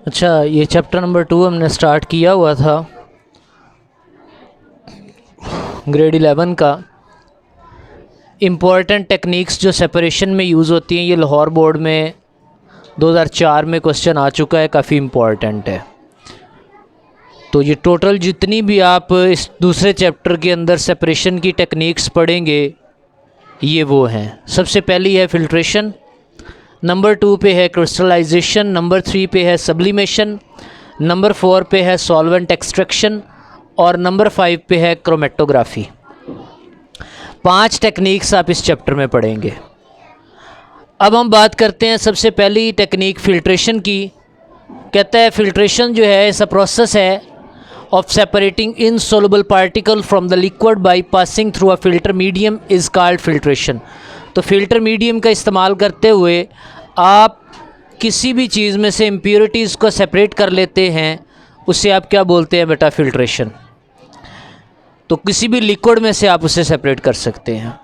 अच्छा, ये chapter number 2 हमने स्टार्ट किया हुआ था ग्रेड 11 का। इम्पॉर्टेंट टेक्निक्स जो सेपरेशन में यूज़ होती हैं, ये लाहौर बोर्ड में 2004 में क्वेश्चन आ चुका है, काफ़ी इम्पॉर्टेंट है। तो ये टोटल जितनी भी आप इस दूसरे चैप्टर के अंदर सेपरेशन की टेक्निक्स पढ़ेंगे ये वो हैं। सबसे पहली है फिल्ट्रेशन, नंबर 2 पे है क्रिस्टलाइजेशन, नंबर 3 पे है सब्लिमेशन, नंबर 4 पे है सॉल्वेंट एक्सट्रैक्शन और नंबर 5 पे है क्रोमेटोग्राफी। 5 टेक्निक्स आप इस चैप्टर में पढ़ेंगे। अब हम बात करते हैं सबसे पहली टेक्निक फिल्ट्रेशन की। कहता है फिल्ट्रेशन जो है ऐसा प्रोसेस है of separating insoluble particle from the liquid by passing through a filter medium is called filtration. तो फिल्टर मीडियम का इस्तेमाल करते हुए आप किसी भी चीज़ में से इम्प्योरिटीज़ को सेपरेट कर लेते हैं, उसे आप क्या बोलते हैं बेटा? फिल्ट्रेशन। तो किसी भी लिक्विड में से आप उसे सेपरेट कर सकते हैं।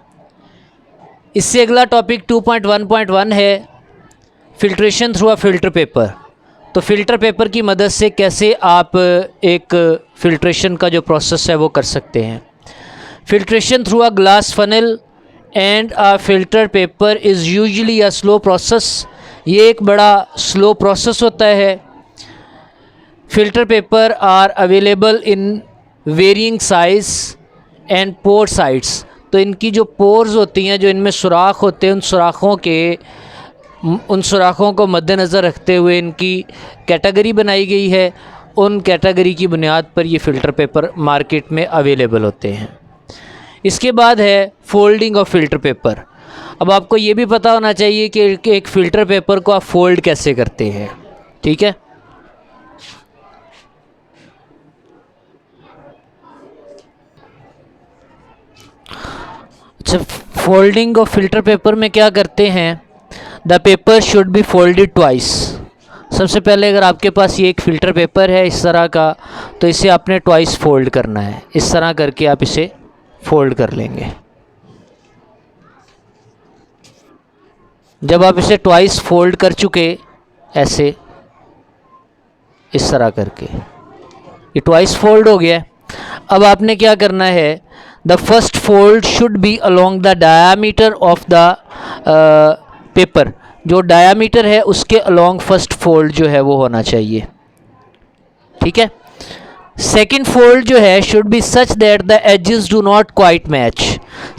इससे अगला टॉपिक 2.1.1 है फिल्ट्रेशन थ्रू अ फिल्टर पेपर। तो फिल्टर पेपर की मदद से कैसे आप एक फिल्ट्रेशन का जो प्रोसेस है वो कर सकते हैं। Filtration through a glass funnel and a filter paper is usually a slow process. ये एक बड़ा स्लो प्रोसेस होता है। Filter paper are available in varying size and pore साइड्स। तो इनकी जो पोर्स होती हैं, जो इनमें सुराख होते हैं, उन सुराखों को मद्देनज़र रखते हुए इनकी कैटेगरी बनाई गई है। उन कैटेगरी की बुनियाद पर ये फ़िल्टर पेपर मार्केट में अवेलेबल होते हैं। इसके बाद है फोल्डिंग ऑफ फ़िल्टर पेपर। अब आपको ये भी पता होना चाहिए कि एक फ़िल्टर पेपर को आप फोल्ड कैसे करते हैं, ठीक है। अच्छा, फोल्डिंग ऑफ फ़िल्टर पेपर में क्या करते हैं? The paper should be folded twice. सबसे पहले अगर आपके पास ये एक फ़िल्टर पेपर है इस तरह का, तो इसे आपने ट्वाइस फोल्ड करना है। इस तरह करके आप इसे फोल्ड कर लेंगे। जब आप इसे ट्वाइस फोल्ड कर चुके, ऐसे इस तरह करके ये ट्वाइस फोल्ड हो गया। अब आपने क्या करना है? The first fold should be along the diameter of the paper. जो डायामीटर है उसके अलोंग फर्स्ट फोल्ड जो है वो होना चाहिए, ठीक है। सेकेंड फोल्ड जो है should be such that the edges do not quite match.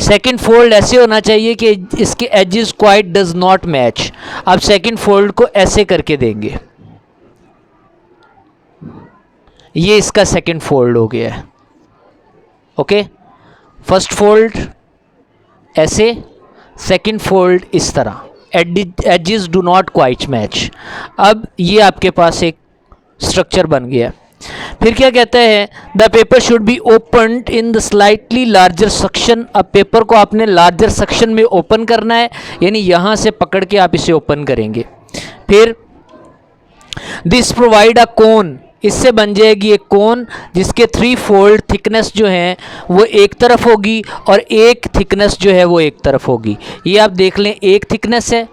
Second fold ऐसे होना चाहिए कि इसके edges quite does not match. आप सेकेंड फोल्ड को ऐसे करके देंगे, ये इसका सेकेंड फोल्ड हो गया है। ओके, फर्स्ट फोल्ड ऐसे, सेकेंड फोल्ड इस तरह, edges do not quite match. अब ये आपके पास एक स्ट्रक्चर बन गया। फिर क्या कहता है? The paper should be open in the slightly larger section. अब पेपर को आपने लार्जर सेक्शन में ओपन करना है, यानी यहाँ से पकड़ के आप इसे ओपन करेंगे। फिर दिस प्रोवाइड अ कोन, इससे बन जाएगी एक कोन जिसके 3 फोल्ड थिकनेस जो हैं वो एक तरफ होगी और एक थिकनेस जो है वो एक तरफ होगी। ये आप देख लें, एक थिकनेस है,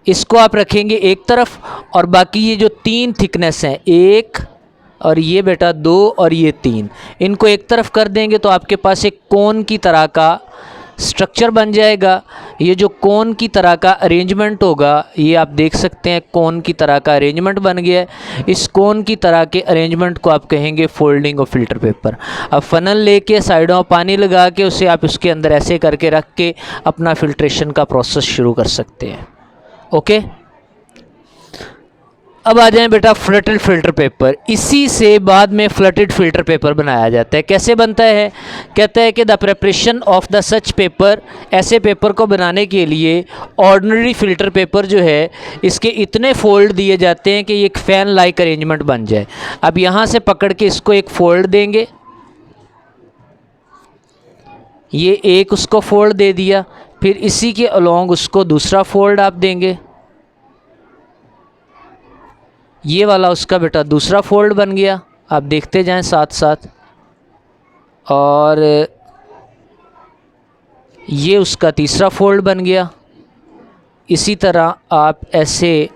इसको आप रखेंगे एक तरफ, और बाकी ये जो 3 थिकनेस हैं, एक और ये बेटा 2 और ये 3, इनको एक तरफ कर देंगे तो आपके पास एक कोन की तरह का स्ट्रक्चर बन जाएगा। ये जो कोन की तरह का अरेंजमेंट होगा, ये आप देख सकते हैं कोन की तरह का अरेंजमेंट बन गया है। इस कोन की तरह के अरेंजमेंट को आप कहेंगे फोल्डिंग ऑफ फ़िल्टर पेपर। अब फ़नल लेके साइडों में पानी लगा के उसे आप उसके अंदर ऐसे करके रख के अपना फ़िल्ट्रेशन का प्रोसेस शुरू कर सकते हैं। ओके, अब आ जाएं बेटा फ्लटेड फ़िल्टर पेपर। इसी से बाद में फ्लटेड फ़िल्टर पेपर बनाया जाता है। कैसे बनता है? कहता है कि the preparation of the such paper, ऐसे पेपर को बनाने के लिए ऑर्डिनरी फ़िल्टर पेपर जो है इसके इतने फोल्ड दिए जाते हैं कि ये एक फ़ैन लाइक अरेंजमेंट बन जाए। अब यहाँ से पकड़ के इसको एक फ़ोल्ड देंगे, ये एक उसको फोल्ड दे दिया, फिर इसी के अलोंग उसको दूसरा फोल्ड आप देंगे, ये वाला उसका बेटा दूसरा फोल्ड बन गया। आप देखते जाएं साथ साथ, और ये उसका तीसरा फोल्ड बन गया। इसी तरह आप ऐसे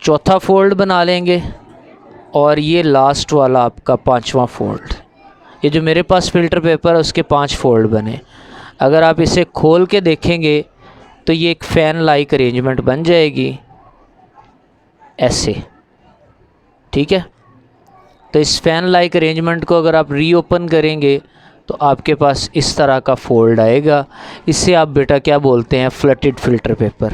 चौथा फोल्ड बना लेंगे और ये लास्ट वाला आपका 5वां फोल्ड। ये जो मेरे पास फ़िल्टर पेपर है उसके 5 फोल्ड बने। अगर आप इसे खोल के देखेंगे तो ये एक फ़ैन लाइक अरेंजमेंट बन जाएगी ऐसे, ठीक है। तो इस फ़ैन लाइक अरेंजमेंट को अगर आप रीओपन करेंगे तो आपके पास इस तरह का फ़ोल्ड आएगा। इसे आप बेटा क्या बोलते हैं, फ्लटेड फ़िल्टर पेपर।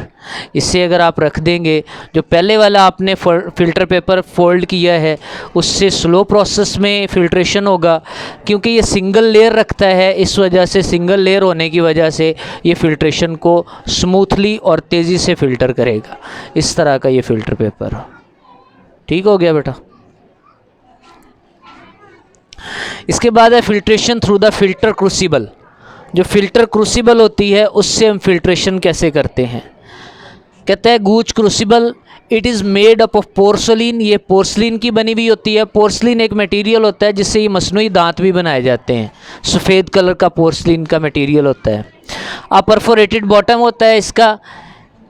इसे अगर आप रख देंगे, जो पहले वाला आपने फ़िल्टर पेपर फ़ोल्ड किया है उससे स्लो प्रोसेस में फ़िल्ट्रेशन होगा, क्योंकि ये सिंगल लेयर रखता है। इस वजह से सिंगल लेयर होने की वजह से ये फ़िल्ट्रेशन को स्मूथली और तेज़ी से फ़िल्टर करेगा। इस तरह का ये फ़िल्टर पेपर, ठीक हो गया बेटा। इसके बाद है filtration through the filter crucible. जो फ़िल्टर क्रूसिबल होती है उससे हम फ़िल्ट्रेशन कैसे करते हैं। कहता है गूच crucible it is made up of porcelain. ये पोर्सलिन की बनी हुई होती है। पोर्सलिन एक मटेरियल होता है जिससे ये मसनूई दांत भी बनाए जाते हैं। सफ़ेद कलर का पोर्सलिन का मटेरियल होता है। आ परफोरेटेड बॉटम होता है इसका,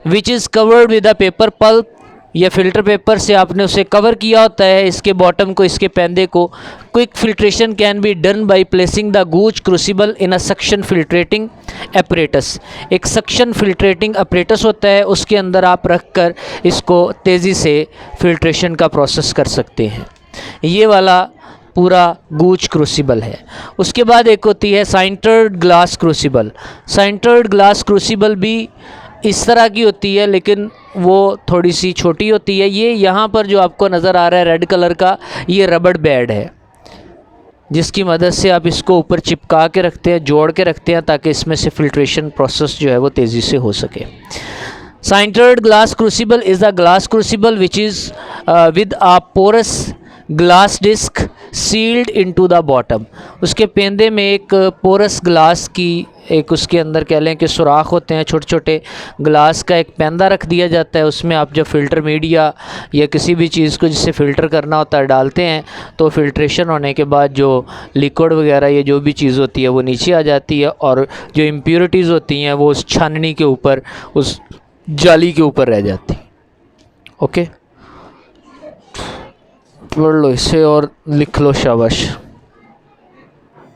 which is covered with a paper pulp. यह फ़िल्टर पेपर से आपने उसे कवर किया होता है, इसके बॉटम को, इसके पैंदे को। Quick filtration can be done by placing the Gooch crucible in a suction filtrating apparatus. एक सक्शन फिल्ट्रेटिंग एपरेटस होता है, उसके अंदर आप रख कर इसको तेज़ी से फिल्ट्रेशन का प्रोसेस कर सकते हैं। ये वाला पूरा गूच क्रूसिबल है। उसके बाद एक होती है साइंटर्ड ग्लास क्रूसिबल। साइंटर्ड ग्लास क्रूसिबल भी इस तरह की होती है, लेकिन वो थोड़ी सी छोटी होती है। ये यहाँ पर जो आपको नज़र आ रहा है रेड कलर का, ये रबड़ बैंड है जिसकी मदद से आप इसको ऊपर चिपका के रखते हैं, जोड़ के रखते हैं, ताकि इसमें से फ़िल्ट्रेशन प्रोसेस जो है वो तेज़ी से हो सके। Sintered glass crucible is the glass crucible which is with a porous glass disc sealed into the bottom. उसके पेंदे में एक पोरस ग्लास की, एक उसके अंदर कह लें कि सुराख होते हैं, छोटे छोटे ग्लास का एक पेंदा रख दिया जाता है। उसमें आप जब फ़िल्टर मीडिया या किसी भी चीज़ को जिससे फ़िल्टर करना होता है डालते हैं, तो फ़िल्ट्रेशन होने के बाद जो लिक्विड वगैरह ये जो भी चीज़ होती है वो नीचे आ जाती है, और जो इम्प्योरिटीज़ होती हैं वो उस छाननी के ऊपर, उस जाली के ऊपर रह जाती। ओके, पढ़ लो इसे और लिख लो, शाबाश।